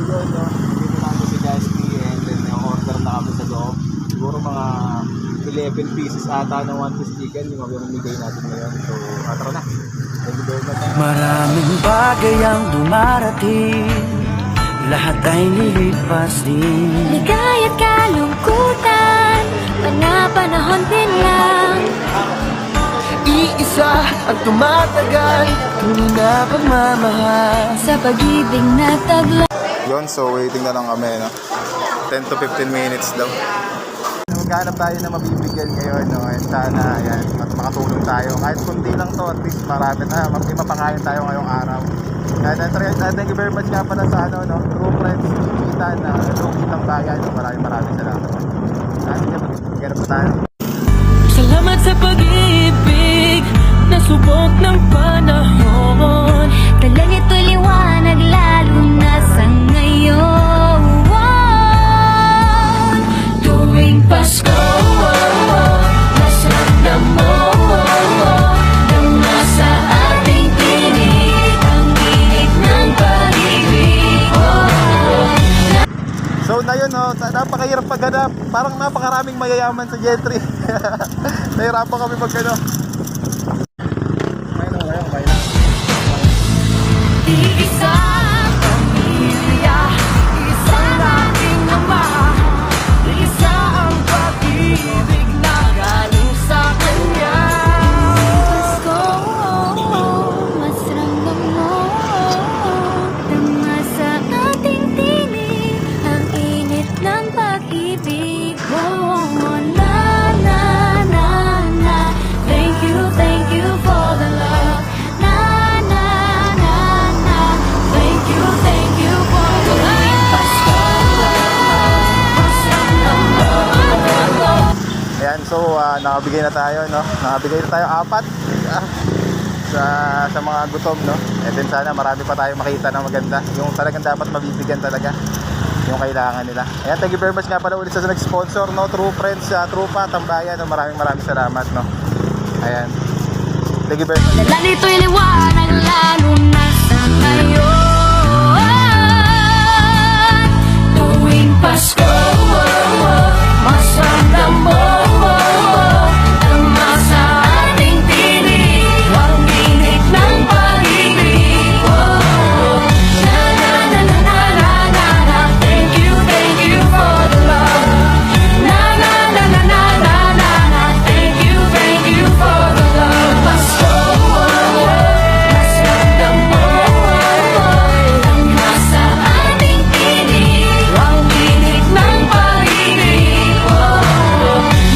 yun, no? Dito na ako si Gaspi and then order na kami sa loob. Siguro mga 11 pieces ata ng 1 piece chicken yung mamimigay natin ngayon. So, tara na. Thank you very much. Maraming bagay ang dumarating, lahat ay lilipas din. Ligaya't kalungkutan, panahon din lang. Iisa ang tumatagal, tunay na pagmamahal. Sa pag-ibig na tagla. Yun, so waiting na lang kami, no? 10 to 15 minutes daw. Maghanap tayo na mabibigyan ngayon, no? And sana, ayan, makatulong tayo. Kahit kundi lang to, at least marami na, mapangayon tayo ngayong araw. And thank you very much nga pala sa ano, no? True Friends, kita na ng bayan. Maraming salamat. Sige, maghanap pa tayo. Salamat sa pag-ibig, nasubok ng panahon. Dala nito'y liwanag lalo na sa ngayon. Tuwing Pasko, masarap mo, nang nasa ating tinig ang init ng pag-ibig. So na yun, no? Napakahirap paghanap. Parang napakaraming mayayaman sa Gentry. Nahirapan kami magkano. Isang pamilya, isang ating ama, isa ang pag-ibig na galing sa Kanya. Pasko, mas ramdam mo. Tama sa ating tinig ang init ng pag-ibig. Na, na, na, na. Thank you for the love. Na, na, na, na. Thank you for the Pasko, mas ramdam mo. Ayan, so nakabigay na tayo, no? Nakabigay na tayo 4 sa mga gutom, no? And then sana marami pa tayo makita na maganda. Yung talagang dapat mabibigyan talaga yung kailangan nila. Ayan, thank you very much nga pala ulit sa nag-sponsor, no? True Friends, Trupa, Tambayan, no? Maraming salamat, no? Ayan. Thank you very much. Dala nito'y liwanag lalo na sa ngayon. Tuwing Pasko, masarap mo, ang nasa ating tinig ang init ng pag-ibig. Na na na na na na na na. Thank you for the love. Na na na na na na na na. Thank you for the love. Pasko, masarap mo, ang nasa ating tinig ang init ng pag-ibig.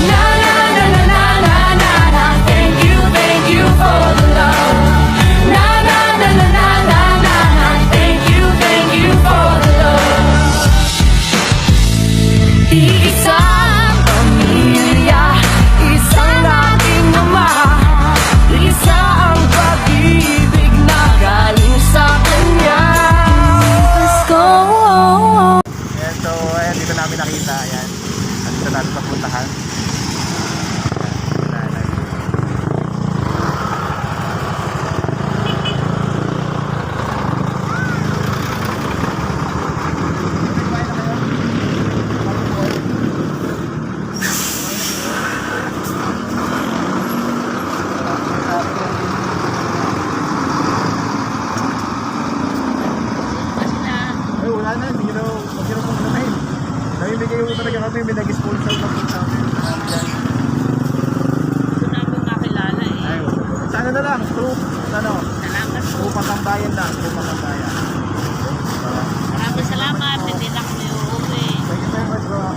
Na na na na na na na na. Thank you for the love. Na na na na na na na na. Thank you for the love. Isang pamilya, isang ating ama, isa ang pag-ibig na galing sa Kanya. Pasko. Ayan, so ayan, dito namin nakita. Ayan, dito namin papuntahan. Ay, wala na, hindi nyo kung namin. Namimigay yung talaga kami, may nag-sponsor na po sa amin. Gusto namin makilala eh. Ay, sana na lang, true, ano, Salamat po. true Patambayan lang, true Patambayan. Maraming salamat. Hindi na kami uuwi. Thank you very much, bro.